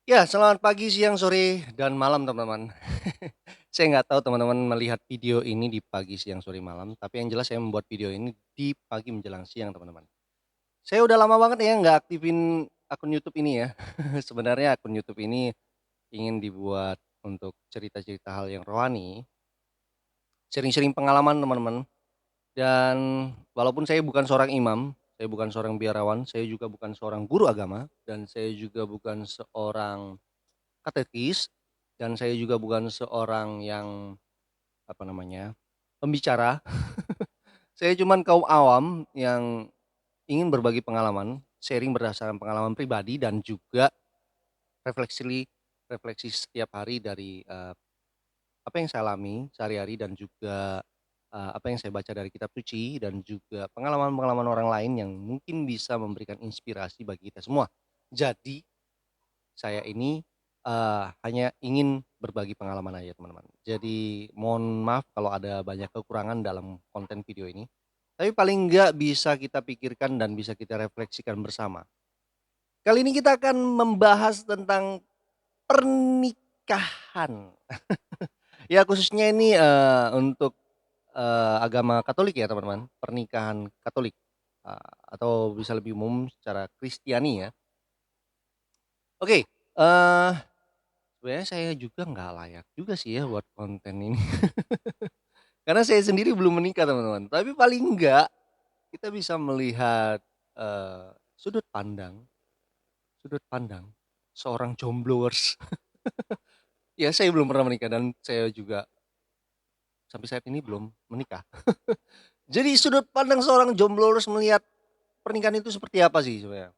Ya, selamat pagi, siang, sore, dan malam, teman-teman. Saya nggak tahu teman-teman melihat video ini di pagi, siang, sore, malam, tapi yang jelas saya membuat video ini di pagi menjelang siang, teman-teman. Saya udah lama banget ya nggak aktifin akun YouTube ini ya. Sebenarnya akun YouTube ini ingin dibuat untuk cerita-cerita hal yang rohani, sharing-sharing pengalaman, teman-teman. Dan walaupun saya bukan seorang imam, saya bukan seorang biarawan, saya juga bukan seorang guru agama, dan saya juga bukan seorang katekis, dan saya juga bukan seorang yang, apa namanya, pembicara. Saya cuman kaum awam yang ingin berbagi pengalaman, sharing berdasarkan pengalaman pribadi dan juga refleksi refleksi setiap hari dari, apa yang saya alami sehari-hari dan juga, apa yang saya baca dari kitab suci dan juga pengalaman-pengalaman orang lain yang mungkin bisa memberikan inspirasi bagi kita semua. Jadi saya ini, hanya ingin berbagi pengalaman aja, teman-teman. Jadi mohon maaf kalau ada banyak kekurangan dalam konten video ini, tapi paling enggak bisa kita pikirkan dan bisa kita refleksikan bersama. Kali ini kita akan membahas tentang pernikahan. Ya khususnya ini, untuk, agama Katolik ya, teman-teman, pernikahan Katolik, atau bisa lebih umum secara Kristiani ya. Oke, sebenarnya saya juga nggak layak juga sih ya buat konten ini. Karena saya sendiri belum menikah, teman-teman. Tapi paling enggak kita bisa melihat, sudut pandang seorang jombloers. Ya saya belum pernah menikah dan saya juga sampai saat ini belum menikah. Jadi sudut pandang seorang jombloers melihat pernikahan itu seperti apa sih sebenarnya?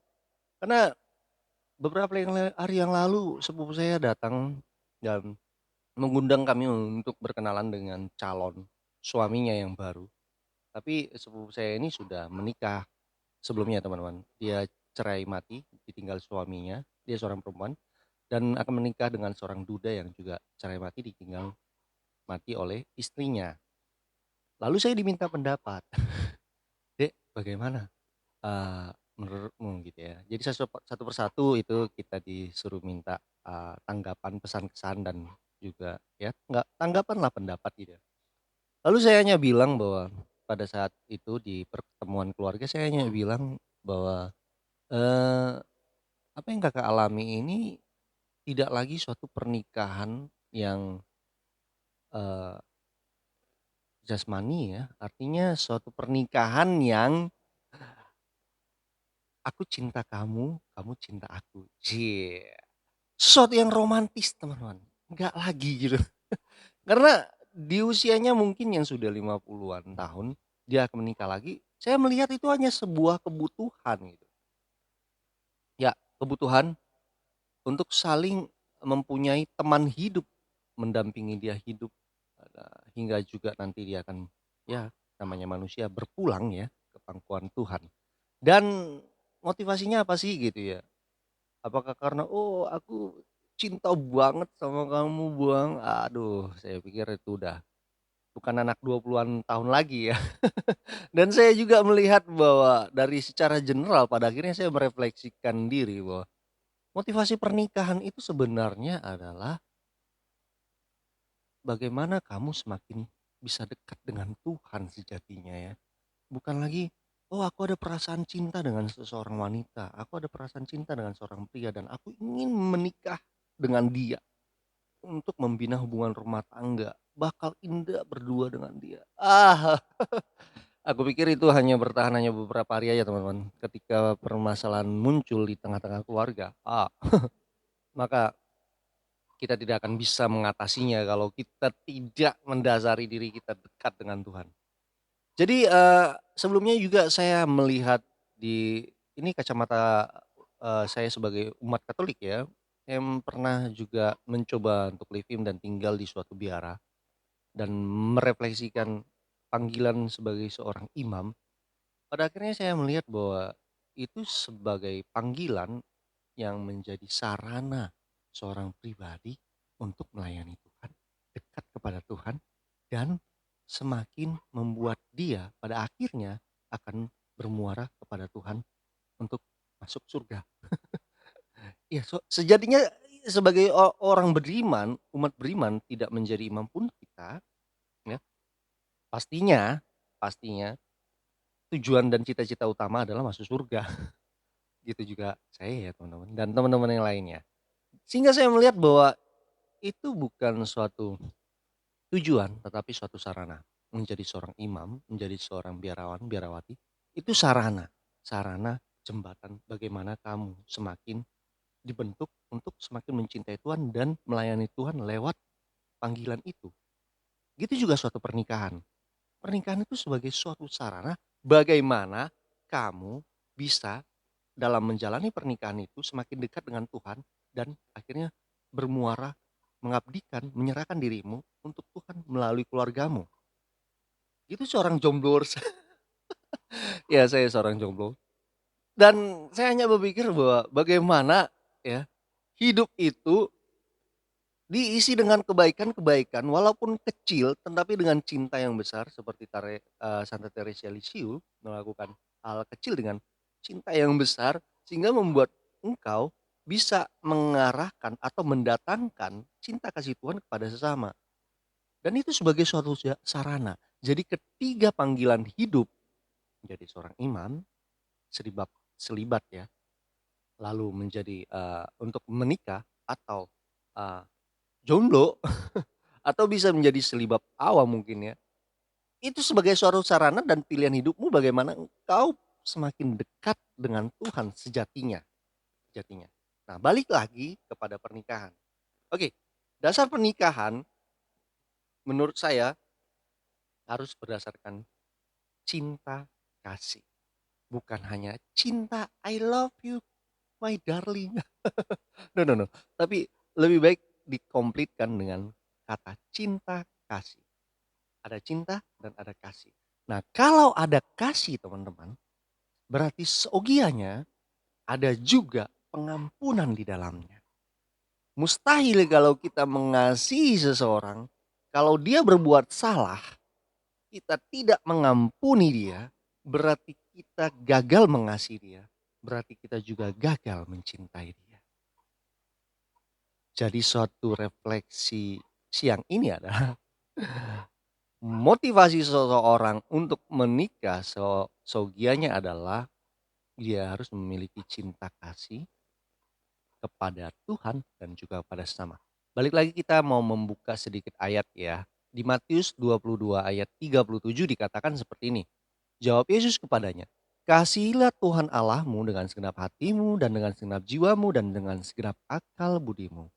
Karena beberapa hari yang lalu sepupu saya datang dan mengundang kami untuk berkenalan dengan calon suaminya yang baru. Tapi sepupu saya ini sudah menikah sebelumnya, teman-teman. Dia cerai mati, ditinggal suaminya, dia seorang perempuan dan akan menikah dengan seorang duda yang juga cerai mati, ditinggal mati oleh istrinya. Lalu saya diminta pendapat, "Dek, bagaimana, menurutmu?" Gitu ya. Jadi satu persatu itu kita disuruh minta, tanggapan, pesan kesan dan juga ya nggak tanggapan lah, pendapat gitu ya. Lalu saya hanya bilang bahwa pada saat itu di pertemuan keluarga saya hanya bilang bahwa, eee, apa yang Kakak alami ini tidak lagi suatu pernikahan yang, eee, jasmani ya, artinya suatu pernikahan yang aku cinta kamu, kamu cinta aku. Cie, sesuatu yang romantis, teman-teman, nggak lagi gitu. Karena di usianya mungkin yang sudah 50-an tahun, dia akan menikah lagi, saya melihat itu hanya sebuah kebutuhan gitu. Ya, kebutuhan untuk saling mempunyai teman hidup, mendampingi dia hidup, hingga juga nanti dia akan, ya namanya manusia berpulang ya ke pangkuan Tuhan. Dan motivasinya apa sih gitu ya? Apakah karena, "Oh aku cinta banget sama kamu Bang." Aduh saya pikir itu udah bukan anak 20-an tahun lagi ya. Dan saya juga melihat bahwa dari secara general pada akhirnya saya merefleksikan diri bahwa motivasi pernikahan itu sebenarnya adalah bagaimana kamu semakin bisa dekat dengan Tuhan sejatinya ya. Bukan lagi, "Oh aku ada perasaan cinta dengan seseorang wanita, aku ada perasaan cinta dengan seorang pria dan aku ingin menikah dengan dia untuk membina hubungan rumah tangga, bakal indah berdua dengan dia." Aku pikir itu hanya bertahan hanya beberapa hari aja, teman-teman. Ketika permasalahan muncul di tengah-tengah keluarga, maka kita tidak akan bisa mengatasinya kalau kita tidak mendasari diri kita dekat dengan Tuhan. Jadi, sebelumnya juga saya melihat di ini kacamata, saya sebagai umat Katolik ya, yang pernah juga mencoba untuk live in dan tinggal di suatu biara dan merefleksikan panggilan sebagai seorang imam. Pada akhirnya saya melihat bahwa itu sebagai panggilan yang menjadi sarana seorang pribadi untuk melayani Tuhan, dekat kepada Tuhan, dan semakin membuat dia pada akhirnya akan bermuara kepada Tuhan untuk masuk surga. Ya, sejatinya sebagai orang beriman, umat beriman tidak menjadi imam pun kita, ya, pastinya pastinya tujuan dan cita-cita utama adalah masuk surga. Gitu juga saya ya teman-teman dan teman-teman yang lainnya. Sehingga saya melihat bahwa itu bukan suatu tujuan, tetapi suatu sarana. Menjadi seorang imam, menjadi seorang biarawan, biarawati, itu sarana. Sarana jembatan bagaimana kamu semakin dibentuk untuk semakin mencintai Tuhan dan melayani Tuhan lewat panggilan itu. Gitu juga suatu pernikahan. Pernikahan itu sebagai suatu sarana bagaimana kamu bisa dalam menjalani pernikahan itu semakin dekat dengan Tuhan dan akhirnya bermuara mengabdikan, menyerahkan dirimu untuk Tuhan melalui keluargamu. Itu seorang jomblo, ya saya seorang jomblo. Dan saya hanya berpikir bahwa bagaimana ya hidup itu diisi dengan kebaikan-kebaikan walaupun kecil tetapi dengan cinta yang besar seperti Santa Teresa Lisieux melakukan hal kecil dengan cinta yang besar sehingga membuat engkau bisa mengarahkan atau mendatangkan cinta kasih Tuhan kepada sesama. Dan itu sebagai suatu sarana. Jadi ketiga panggilan hidup menjadi seorang imam, selibat selibat ya, lalu menjadi, untuk menikah atau, eee, jomblo atau bisa menjadi selibab awam mungkin ya. Itu sebagai suatu sarana dan pilihan hidupmu bagaimana engkau semakin dekat dengan Tuhan sejatinya sejatinya. Nah, balik lagi kepada pernikahan. Oke, dasar pernikahan menurut saya harus berdasarkan cinta kasih. Bukan hanya cinta I love you my darling. No, no, no. Tapi lebih baik dikomplitkan dengan kata cinta kasih. Ada cinta dan ada kasih. Nah, kalau ada kasih teman-teman, berarti seogianya ada juga pengampunan di dalamnya. Mustahil kalau kita mengasihi seseorang, kalau dia berbuat salah, kita tidak mengampuni dia, berarti kita gagal mengasihi dia. Berarti kita juga gagal mencintai dia. Jadi suatu refleksi siang ini adalah motivasi seseorang untuk menikah seogianya adalah dia harus memiliki cinta kasih kepada Tuhan dan juga pada sesama. Balik lagi kita mau membuka sedikit ayat ya. Di Matius 22 ayat 37 dikatakan seperti ini. Jawab Yesus kepadanya, "Kasihilah Tuhan Allahmu dengan segenap hatimu dan dengan segenap jiwamu dan dengan segenap akal budimu."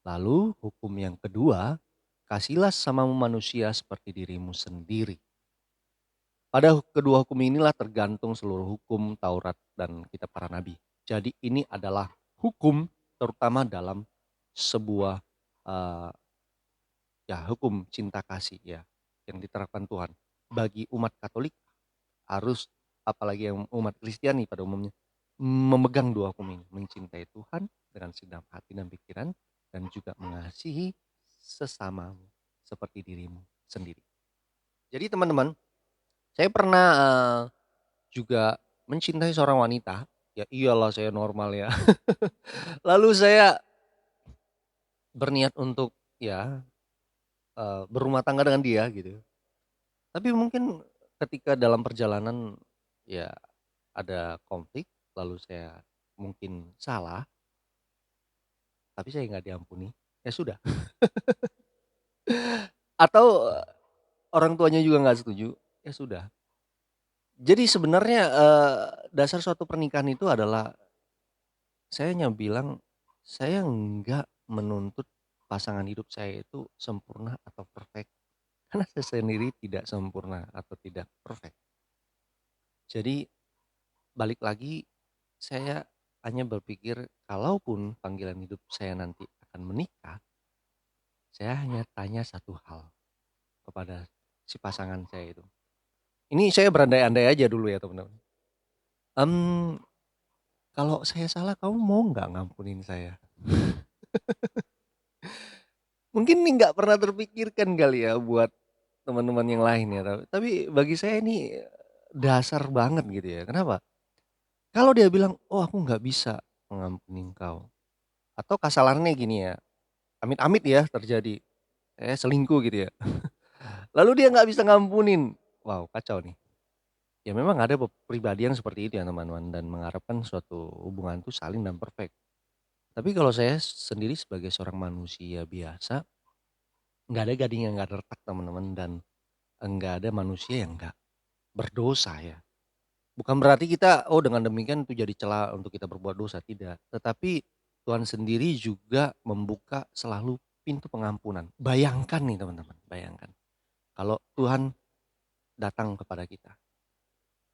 Lalu hukum yang kedua, kasihilah sesamamu manusia seperti dirimu sendiri. Pada kedua hukum inilah tergantung seluruh hukum Taurat dan kitab para nabi. Jadi ini adalah hukum terutama dalam sebuah eh, ya hukum cinta kasih ya yang diterapkan Tuhan bagi umat Katolik harus apalagi yang umat Kristiani pada umumnya memegang dua hukum ini, mencintai Tuhan dengan segenap hati dan pikiran dan juga mengasihi sesamamu seperti dirimu sendiri. Jadi teman-teman, saya pernah juga mencintai seorang wanita, ya iyalah saya normal ya. Lalu saya berniat untuk ya, berumah tangga dengan dia gitu. Tapi mungkin ketika dalam perjalanan ya ada konflik, lalu saya mungkin salah, tapi saya nggak diampuni, ya sudah. Atau orang tuanya juga nggak setuju, ya sudah. Jadi sebenarnya, dasar suatu pernikahan itu adalah saya hanya bilang, saya nggak menuntut pasangan hidup saya itu sempurna atau perfect, karena saya sendiri tidak sempurna atau tidak perfect. Jadi balik lagi, saya hanya berpikir kalaupun panggilan hidup saya nanti akan menikah, saya hanya tanya satu hal kepada si pasangan saya itu. Ini saya berandai-andai aja dulu ya teman-teman. Mmm, kalau saya salah kamu mau nggak ngampunin saya? Mungkin ini nggak pernah terpikirkan kali ya buat teman-teman yang lain ya, tapi bagi saya ini dasar banget gitu ya. Kenapa? Kalau dia bilang, "Oh aku nggak bisa mengampuni engkau." Atau kasarannya gini ya, amit-amit ya terjadi, selingkuh gitu ya, lalu dia nggak bisa ngampunin. Wow, kacau nih. Ya memang ada pribadi yang seperti itu ya teman-teman, dan mengharapkan suatu hubungan itu saling dan perfect. Tapi kalau saya sendiri sebagai seorang manusia biasa, nggak ada gading yang nggak retak teman-teman, dan nggak ada manusia yang nggak berdosa ya. Bukan berarti kita, oh dengan demikian itu jadi celah untuk kita berbuat dosa, tidak. Tetapi Tuhan sendiri juga membuka selalu pintu pengampunan. Bayangkan nih teman-teman, bayangkan. Kalau Tuhan datang kepada kita,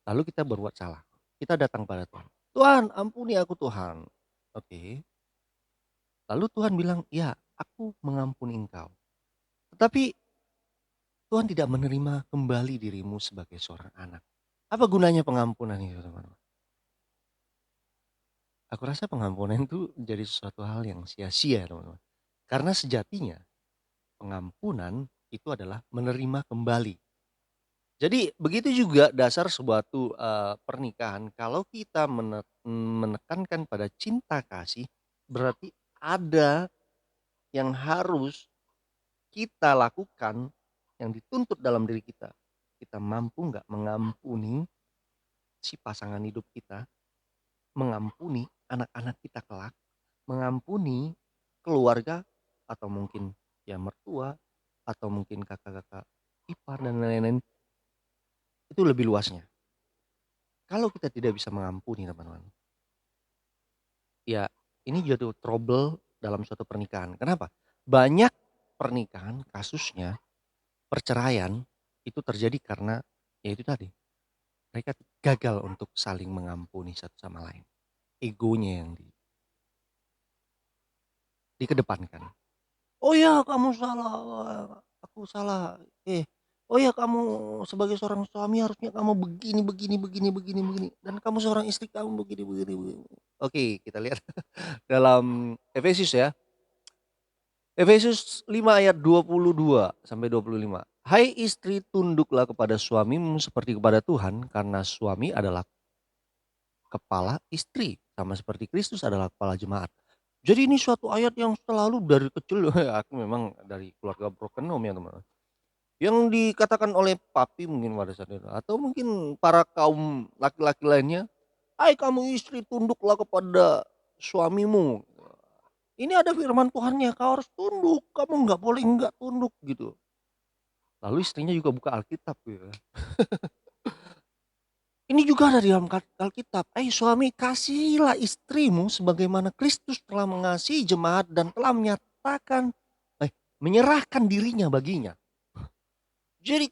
lalu kita berbuat salah. Kita datang pada Tuhan. Tuhan ampuni aku Tuhan. Oke. Lalu Tuhan bilang, ya aku mengampuni engkau. Tetapi Tuhan tidak menerima kembali dirimu sebagai seorang anak. Apa gunanya pengampunan itu teman-teman? Aku rasa pengampunan itu jadi sesuatu hal yang sia-sia teman-teman. Karena sejatinya pengampunan itu adalah menerima kembali. Jadi begitu juga dasar suatu pernikahan, kalau kita menekankan pada cinta kasih, berarti ada yang harus kita lakukan, yang dituntut dalam diri kita. Kita mampu nggak mengampuni si pasangan hidup kita, mengampuni anak-anak kita kelak, mengampuni keluarga atau mungkin ya mertua atau mungkin kakak-kakak ipar dan lain-lain, itu lebih luasnya. Kalau kita tidak bisa mengampuni teman-teman, ya ini jadi trouble dalam suatu pernikahan. Kenapa? Banyak pernikahan kasusnya perceraian itu terjadi karena ya itu tadi, mereka gagal untuk saling mengampuni satu sama lain. Egonya yang dikedepankan. "Oh ya kamu salah, aku salah, oh ya kamu sebagai seorang suami harusnya kamu begini begini begini begini begini, dan kamu seorang istri kamu begini begini begini." Oke, kita lihat dalam Efesus ya, Efesus 5 ayat 22 sampai 25. "Hai istri, tunduklah kepada suamimu seperti kepada Tuhan, karena suami adalah kepala istri, sama seperti Kristus adalah kepala jemaat." Jadi ini suatu ayat yang selalu dari kecil aku memang dari keluarga broken home ya teman-teman. Yang dikatakan oleh papi mungkin pada saat itu atau mungkin para kaum laki-laki lainnya, "Hai kamu istri tunduklah kepada suamimu." Ini ada firman Tuhannya, kau harus tunduk, kamu nggak boleh nggak tunduk gitu. Lalu istrinya juga buka Alkitab gitu ya. Ini juga ada di dalam Alkitab, suami kasihilah istrimu sebagaimana Kristus telah mengasihi jemaat dan telah menyerahkan dirinya baginya. Jadi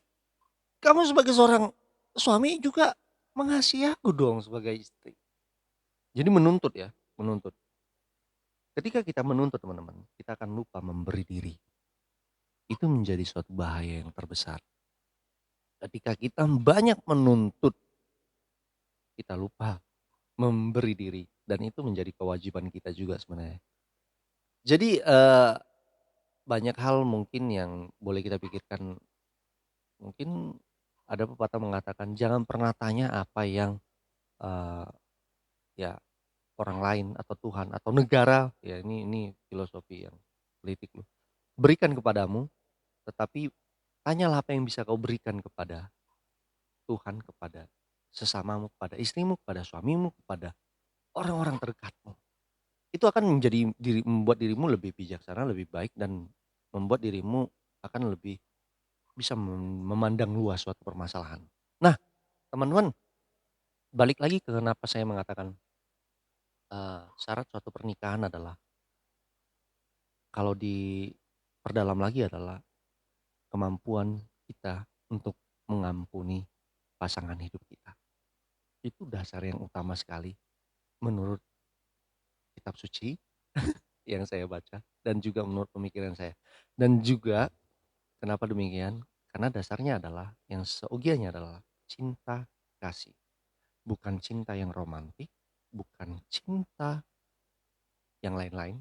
kamu sebagai seorang suami juga mengasihi aku dong sebagai istri. Jadi menuntut ya, menuntut. Ketika kita menuntut teman-teman, kita akan lupa memberi diri. Itu menjadi suatu bahaya yang terbesar. Ketika kita banyak menuntut, kita lupa memberi diri. Dan itu menjadi kewajiban kita juga sebenarnya. Jadi banyak hal mungkin yang boleh kita pikirkan. Mungkin ada pepatah mengatakan jangan pernah tanya apa yang eee, ya orang lain atau Tuhan atau negara, ya ini filosofi yang politik loh, berikan kepadamu, tetapi tanyalah apa yang bisa kau berikan kepada Tuhan, kepada sesamamu, kepada istrimu, kepada suamimu, kepada orang-orang terdekatmu. Itu akan membuat dirimu lebih bijaksana, lebih baik, dan membuat dirimu akan lebih bisa memandang luas suatu permasalahan. Nah, teman-teman, balik lagi ke kenapa saya mengatakan, syarat suatu pernikahan adalah kalau diperdalam lagi adalah kemampuan kita untuk mengampuni pasangan hidup kita. Itu dasar yang utama sekali menurut kitab suci yang saya baca dan juga menurut pemikiran saya. Dan juga kenapa demikian? Karena dasarnya adalah yang seugianya adalah cinta kasih. Bukan cinta yang romantik, bukan cinta yang lain-lain,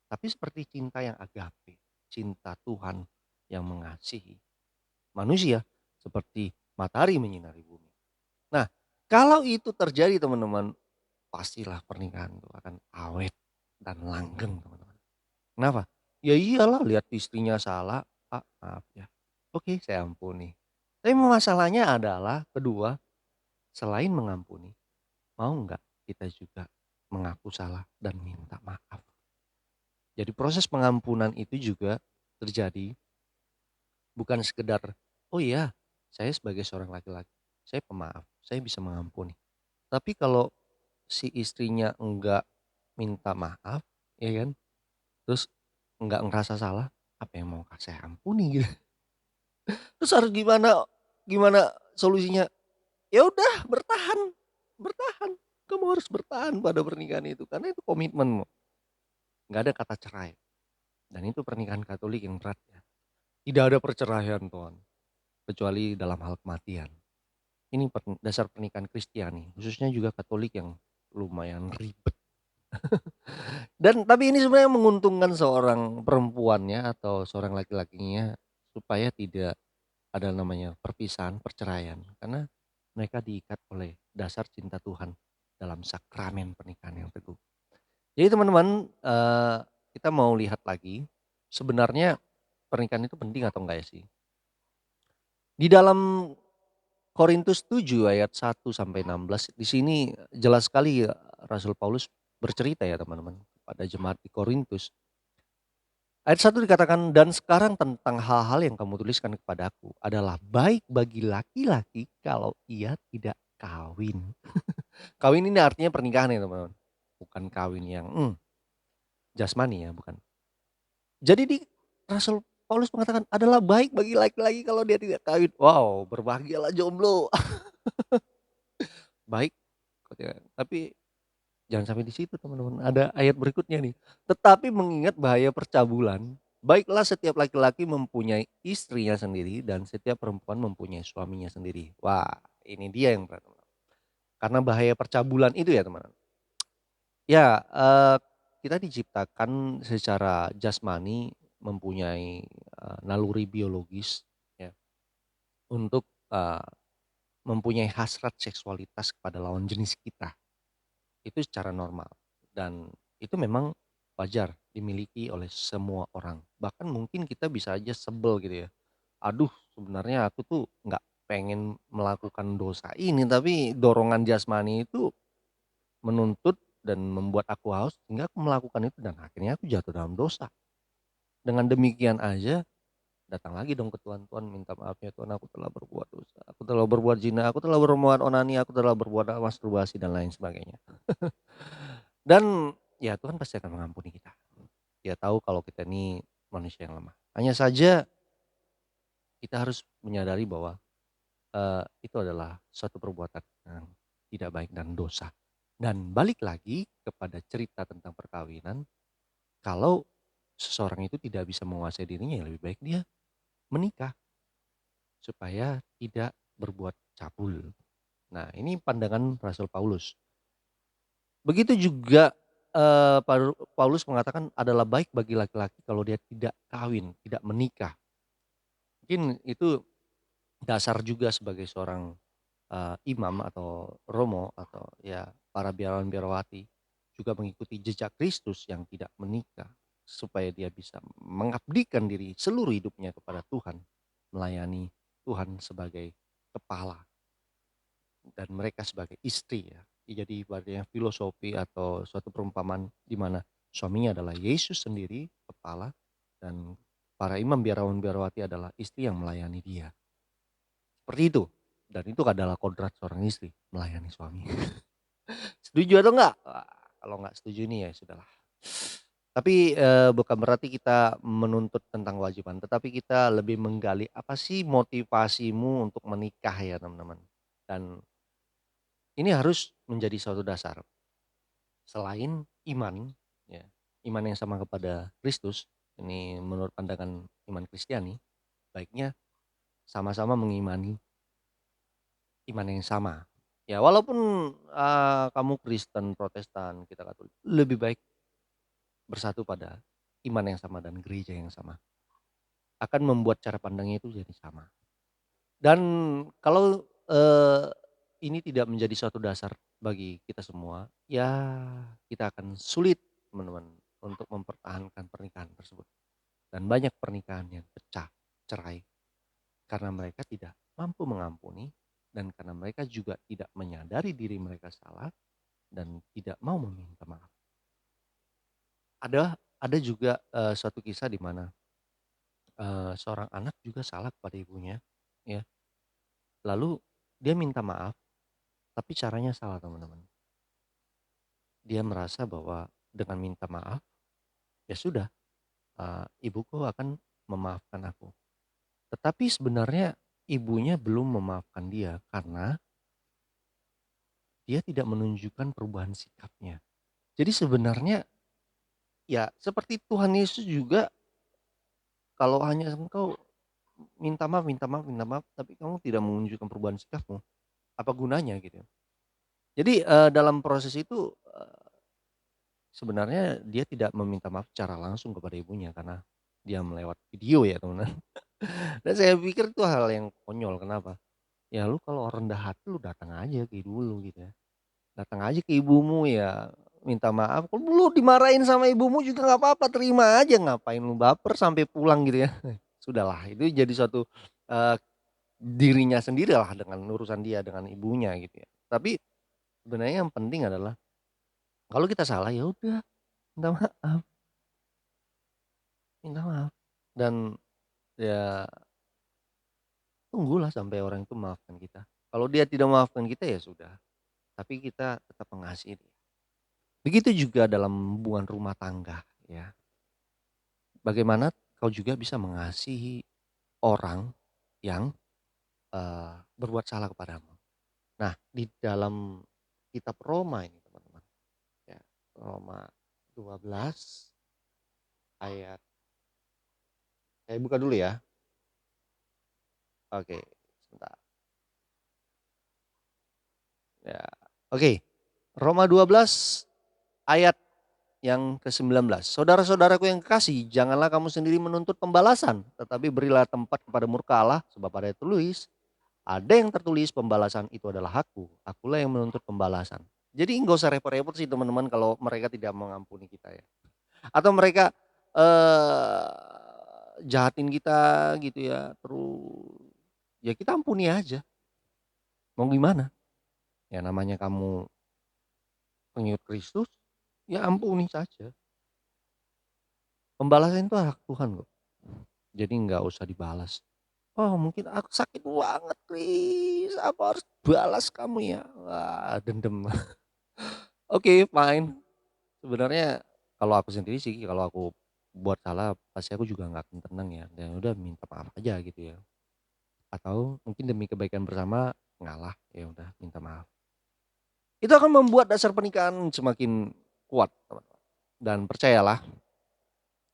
tapi seperti cinta yang agape, cinta Tuhan yang mengasihi manusia seperti matahari menyinari bumi. Nah, kalau itu terjadi teman-teman, pastilah pernikahan itu akan awet dan langgeng, teman-teman. Kenapa? Ya iyalah lihat istrinya salah, "Pak, maaf ya." Oke, saya ampuni. Tapi masalahnya adalah kedua, selain mengampuni, mau nggak kita juga mengaku salah dan minta maaf. Jadi proses pengampunan itu juga terjadi bukan sekedar, "Oh iya, saya sebagai seorang laki-laki, saya pemaaf, saya bisa mengampuni." Tapi kalau si istrinya enggak minta maaf, ya kan, terus enggak ngerasa salah, apa yang mau saya ampuni gitu. Terus harus gimana gimana solusinya? Ya udah bertahan bertahan, kamu harus bertahan pada pernikahan itu, karena itu komitmenmu, nggak ada kata cerai, dan itu pernikahan Katolik yang berat ya. Tidak ada perceraian Tuhan, kecuali dalam hal kematian. Ini dasar pernikahan Kristiani, khususnya juga Katolik yang lumayan ribet. Dan tapi ini sebenarnya menguntungkan seorang perempuannya atau seorang laki-lakinya supaya tidak ada namanya perpisahan, perceraian. Karena mereka diikat oleh dasar cinta Tuhan dalam sakramen pernikahan yang teguh. Jadi teman-teman, kita mau lihat lagi, sebenarnya pernikahan itu penting atau enggak ya sih? Di dalam Korintus 7 ayat 1-16 di sini jelas sekali ya Rasul Paulus bercerita ya teman-teman pada jemaat di Korintus. Ayat 1 dikatakan, "Dan sekarang tentang hal-hal yang kamu tuliskan kepadaku adalah baik bagi laki-laki kalau ia tidak kawin." Kawin ini artinya pernikahan ya teman-teman, bukan kawin yang, jasmani ya bukan. Jadi Rasul Paulus mengatakan, "Adalah baik bagi laki-laki kalau dia tidak kawin." Wow, berbahagialah jomblo. Baik, tapi jangan sampai di situ teman-teman, ada ayat berikutnya nih. "Tetapi mengingat bahaya percabulan, baiklah setiap laki-laki mempunyai istrinya sendiri dan setiap perempuan mempunyai suaminya sendiri." Wah, ini dia yang berat, teman. Karena bahaya percabulan itu ya teman. Ya, kita diciptakan secara jasmani mempunyai, naluri biologis ya untuk, mempunyai hasrat seksualitas kepada lawan jenis kita. Itu secara normal dan itu memang wajar dimiliki oleh semua orang. Bahkan mungkin kita bisa aja sebel gitu ya, "Aduh sebenarnya aku tuh nggak pengen melakukan dosa ini, tapi dorongan jasmani itu menuntut dan membuat aku haus sehingga aku melakukan itu dan akhirnya aku jatuh dalam dosa." Dengan demikian aja datang lagi dong ke Tuhan, "Tuhan minta maaf ya Tuhan, aku telah berbuat dosa, aku telah berbuat zina, aku telah berbuat onani, aku telah berbuat masturbasi," dan lain sebagainya. Dan ya Tuhan pasti akan mengampuni kita. Dia tahu kalau kita ini manusia yang lemah. Hanya saja kita harus menyadari bahwa, itu adalah suatu perbuatan yang tidak baik dan dosa. Dan balik lagi kepada cerita tentang perkawinan, kalau seseorang itu tidak bisa menguasai dirinya, ya lebih baik dia menikah supaya tidak berbuat cabul. Nah, ini pandangan Rasul Paulus. Begitu juga, Paulus mengatakan adalah baik bagi laki-laki kalau dia tidak kawin, tidak menikah. Mungkin itu dasar juga sebagai seorang, imam atau romo atau ya para biarawan-biarawati juga mengikuti jejak Kristus yang tidak menikah, supaya dia bisa mengabdikan diri seluruh hidupnya kepada Tuhan, melayani Tuhan sebagai kepala dan mereka sebagai istri ya. Jadi ibaratnya filosofi atau suatu perumpamaan di mana suaminya adalah Yesus sendiri, kepala, dan para imam biarawan-biarawati adalah istri yang melayani dia. Seperti itu, dan itu adalah kodrat seorang istri, melayani suami. Setuju atau enggak? Wah, kalau nggak setuju nih ya sudahlah. Tapi, bukan berarti kita menuntut tentang kewajiban, tetapi kita lebih menggali apa sih motivasimu untuk menikah ya teman-teman. Dan ini harus menjadi suatu dasar. Selain iman, ya, iman yang sama kepada Kristus, ini menurut pandangan iman Kristiani, baiknya sama-sama mengimani iman yang sama. Ya walaupun, kamu Kristen, Protestan, kita Katolik, lebih baik bersatu pada iman yang sama dan gereja yang sama. Akan membuat cara pandangnya itu jadi sama. Dan kalau, ini tidak menjadi suatu dasar bagi kita semua, ya kita akan sulit teman-teman untuk mempertahankan pernikahan tersebut. Dan banyak pernikahan yang pecah, cerai karena mereka tidak mampu mengampuni dan karena mereka juga tidak menyadari diri mereka salah dan tidak mau meminta maaf. Ada juga, suatu kisah di mana, seorang anak juga salah kepada ibunya, ya. Lalu dia minta maaf, tapi caranya salah, teman-teman. Dia merasa bahwa dengan minta maaf, ya sudah, ibuku akan memaafkan aku. Tetapi sebenarnya ibunya belum memaafkan dia karena dia tidak menunjukkan perubahan sikapnya. Jadi sebenarnya ya seperti Tuhan Yesus juga, kalau hanya engkau minta maaf minta maaf minta maaf, tapi kamu tidak menunjukkan perubahan sikapmu, apa gunanya gitu. Jadi, dalam proses itu, sebenarnya dia tidak meminta maaf secara langsung kepada ibunya karena dia melewat video ya, teman-teman. Dan saya pikir itu hal yang konyol, kenapa? Ya lu kalau rendah hati lu datang aja kayak dulu gitu ya. Datang aja ke ibumu ya minta maaf, kalau lu dimarahin sama ibumu juga nggak apa-apa, terima aja, ngapain lu baper sampai pulang gitu ya. Sudahlah itu jadi suatu, eee, dirinya sendirilah dengan urusan dia dengan ibunya gitu ya. Tapi sebenarnya yang penting adalah kalau kita salah ya udah minta maaf minta maaf dan ya tunggulah sampai orang itu memaafkan kita. Kalau dia tidak memaafkan kita ya sudah, tapi kita tetap mengasihi dia. Begitu juga dalam hubungan rumah tangga ya. Bagaimana kau juga bisa mengasihi orang yang, berbuat salah kepadamu. Nah, di dalam kitab Roma ini teman-teman, ya, Roma 12 ayat, saya buka dulu ya. Oke, sebentar. Ya, oke. Roma 12 ayat yang ke-19. Saudara-saudaraku yang kekasih, janganlah kamu sendiri menuntut pembalasan, tetapi berilah tempat kepada murka Allah, sebab ada yang tertulis pembalasan itu adalah hakku, akulah yang menuntut pembalasan. Jadi nggak usah repot-repot sih teman-teman kalau mereka tidak mengampuni kita ya. Atau mereka, jahatin kita gitu ya, terus ya kita ampuni aja, mau gimana? Ya namanya kamu pengikut Kristus, ya ampuni saja. Pembalasan itu hak Tuhan kok, jadi nggak usah dibalas. "Oh mungkin aku sakit banget Kris, aku harus balas kamu ya?" Wah dendam. Oke fine, sebenarnya kalau aku sendiri sih kalau aku buat salah pasti aku juga nggak akan tenang ya, dan udah minta maaf aja gitu ya. Atau mungkin demi kebaikan bersama ngalah, ya udah minta maaf. Itu akan membuat dasar pernikahan semakin kuat teman-teman. Dan percayalah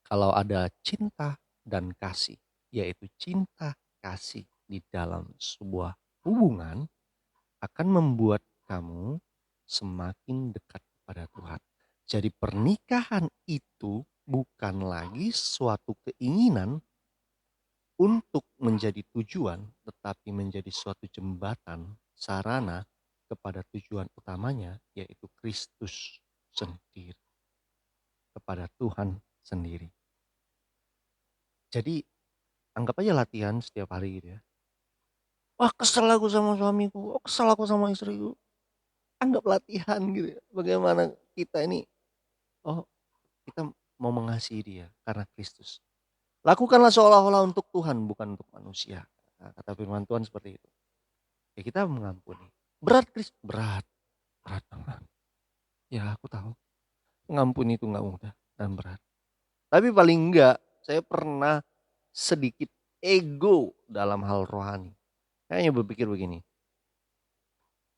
kalau ada cinta dan kasih, yaitu cinta kasih di dalam sebuah hubungan akan membuat kamu semakin dekat kepada Tuhan. Jadi pernikahan itu bukan lagi suatu keinginan untuk menjadi tujuan, tetapi menjadi suatu jembatan, sarana kepada tujuan utamanya yaitu Kristus sendiri, kepada Tuhan sendiri. Jadi anggap aja latihan setiap hari gitu ya. Wah kesel aku sama suamiku, oh kesel aku sama istriku. Anggap latihan gitu ya. Bagaimana kita ini, oh kita mau mengasihi dia karena Kristus. Lakukanlah seolah-olah untuk Tuhan bukan untuk manusia. Nah, kata firman Tuhan seperti itu. Ya kita mengampuni. Berat Kris, berat, berat banget. Ya aku tahu, mengampuni itu nggak mudah dan berat. Tapi paling enggak saya pernah sedikit ego dalam hal rohani. Saya hanya berpikir begini,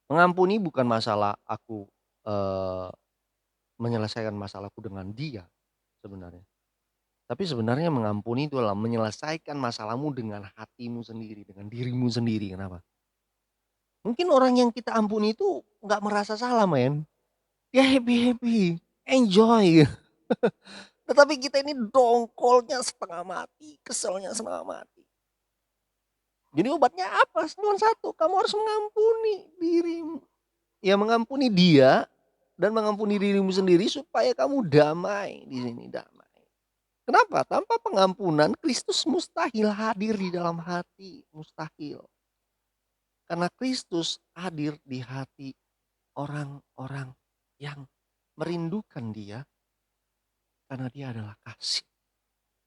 mengampuni bukan masalah aku, menyelesaikan masalahku dengan dia sebenarnya. Tapi sebenarnya mengampuni itu adalah menyelesaikan masalahmu dengan hatimu sendiri, dengan dirimu sendiri. Kenapa? Mungkin orang yang kita ampuni itu nggak merasa salah men. Dia happy-happy, enjoy. Tetapi kita ini dongkolnya setengah mati, keselnya setengah mati. Jadi obatnya apa? Cuma satu, kamu harus mengampuni dirimu. Ya mengampuni dia dan mengampuni dirimu sendiri supaya kamu damai di sini, damai. Kenapa? Tanpa pengampunan Kristus mustahil hadir di dalam hati, mustahil. Karena Kristus hadir di hati orang-orang yang merindukan Dia karena Dia adalah kasih.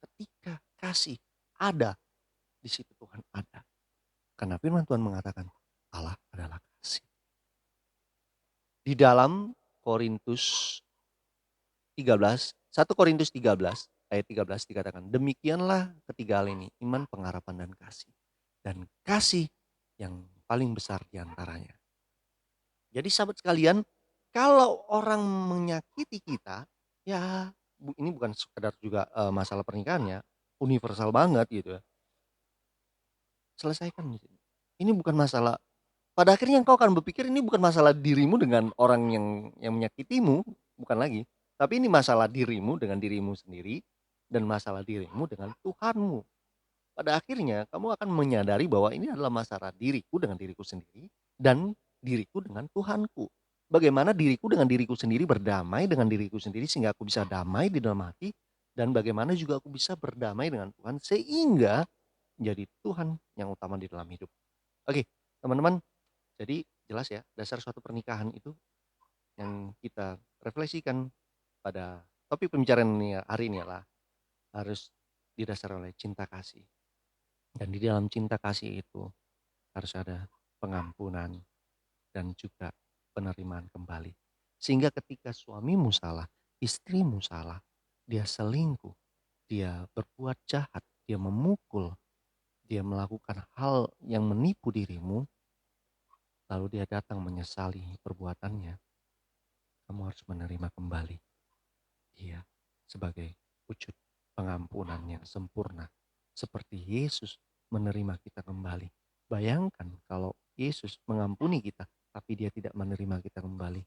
Ketika kasih ada, di situ Tuhan ada. Karena firman Tuhan mengatakan Allah adalah kasih. Di dalam Korintus 13, 1 Korintus 13 ayat 13 dikatakan, demikianlah ketiga hal ini, iman, pengharapan, dan kasih. Dan kasih yang paling besar di antaranya. Jadi sahabat sekalian, kalau orang menyakiti kita, ya ini bukan sekedar juga masalah pernikahan ya, universal banget gitu ya. Selesaikan di sini. Ini bukan masalah, pada akhirnya engkau akan berpikir ini bukan masalah dirimu dengan orang yang menyakitimu, bukan lagi. Tapi ini masalah dirimu dengan dirimu sendiri dan masalah dirimu dengan Tuhanmu. Pada akhirnya kamu akan menyadari bahwa ini adalah masalah diriku dengan diriku sendiri dan diriku dengan Tuhanku. Bagaimana diriku dengan diriku sendiri berdamai dengan diriku sendiri sehingga aku bisa damai di dalam hati, dan bagaimana juga aku bisa berdamai dengan Tuhan sehingga menjadi Tuhan yang utama di dalam hidup. Oke, teman-teman, jadi jelas ya dasar suatu pernikahan itu yang kita refleksikan pada topik pembicaraan ini hari ini adalah harus didasari oleh cinta kasih. Dan di dalam cinta kasih itu harus ada pengampunan dan juga penerimaan kembali. Sehingga ketika suamimu salah, istrimu salah, dia selingkuh, dia berbuat jahat, dia memukul, dia melakukan hal yang menipu dirimu, lalu dia datang menyesali perbuatannya, kamu harus menerima kembali dia sebagai wujud pengampunan yang sempurna. Seperti Yesus menerima kita kembali. Bayangkan kalau Yesus mengampuni kita, tapi dia tidak menerima kita kembali.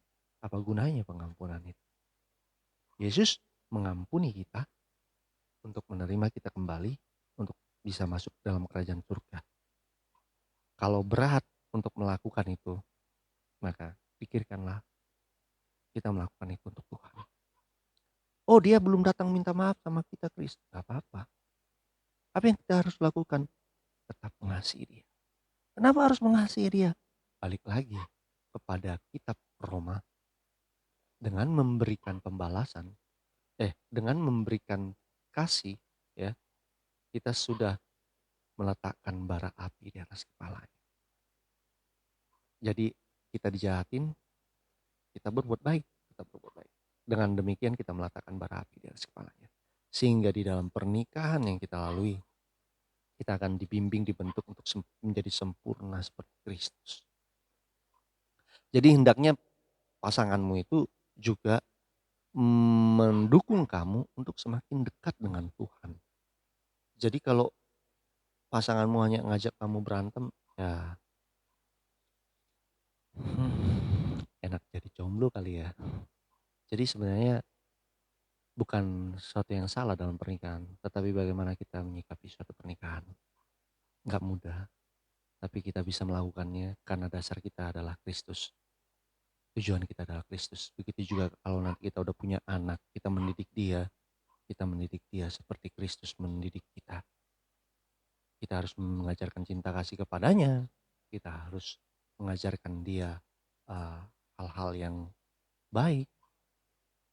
Apa gunanya pengampunan itu? Yesus mengampuni kita untuk menerima kita kembali, untuk bisa masuk dalam kerajaan surga. Kalau berat untuk melakukan itu, maka pikirkanlah kita melakukan itu untuk Tuhan. Oh, dia belum datang minta maaf sama kita, Kris. Gak apa-apa. Apa yang kita harus lakukan? Tetap mengasihi dia. Kenapa harus mengasihi dia? Balik lagi kepada kitab Roma, dengan memberikan pembalasan, dengan memberikan kasih, ya, kita sudah meletakkan bara api di atas kepalanya. Jadi kita dijahatin, kita berbuat baik, kita berbuat baik. Dengan demikian kita meletakkan bara api di atas kepalanya. Sehingga di dalam pernikahan yang kita lalui, kita akan dibimbing, dibentuk untuk menjadi sempurna seperti Kristus. Jadi hendaknya pasanganmu itu juga mendukung kamu untuk semakin dekat dengan Tuhan. Jadi kalau pasanganmu hanya ngajak kamu berantem, ya enak jadi jomblo kali ya. Jadi sebenarnya bukan sesuatu yang salah dalam pernikahan, tetapi bagaimana kita menyikapi suatu pernikahan. Nggak mudah, tapi kita bisa melakukannya karena dasar kita adalah Kristus. Tujuan kita adalah Kristus. Begitu juga kalau nanti kita udah punya anak, kita mendidik dia seperti Kristus mendidik kita. Kita harus mengajarkan cinta kasih kepadanya. Kita harus mengajarkan dia hal-hal yang baik,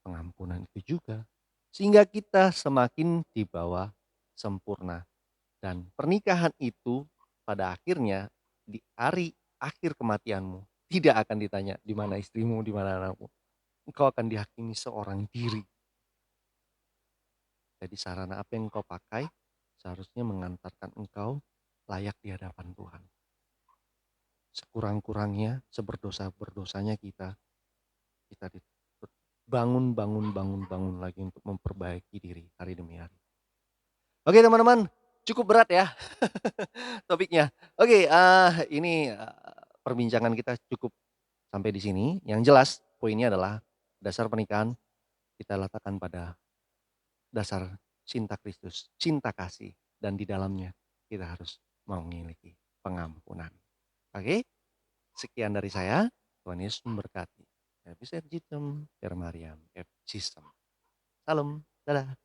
pengampunan itu juga. Sehingga kita semakin di bawah sempurna. Dan pernikahan itu pada akhirnya di hari akhir kematianmu tidak akan ditanya di mana istrimu, di mana anakmu. Engkau akan dihakimi seorang diri. Jadi sarana apa yang engkau pakai seharusnya mengantarkan engkau layak di hadapan Tuhan. Sekurang-kurangnya, seberdosa-berdosanya kita bangun lagi untuk memperbaiki diri hari demi hari. Oke teman-teman, cukup berat ya topiknya. Oke, ini perbincangan kita cukup sampai di sini. Yang jelas poinnya adalah dasar pernikahan kita letakkan pada dasar cinta Kristus, cinta kasih, dan di dalamnya kita harus memiliki pengampunan. Oke, sekian dari saya. Tuhan Yesus memberkati. Episergitum per Mariam et Sistem. Salam, dadah.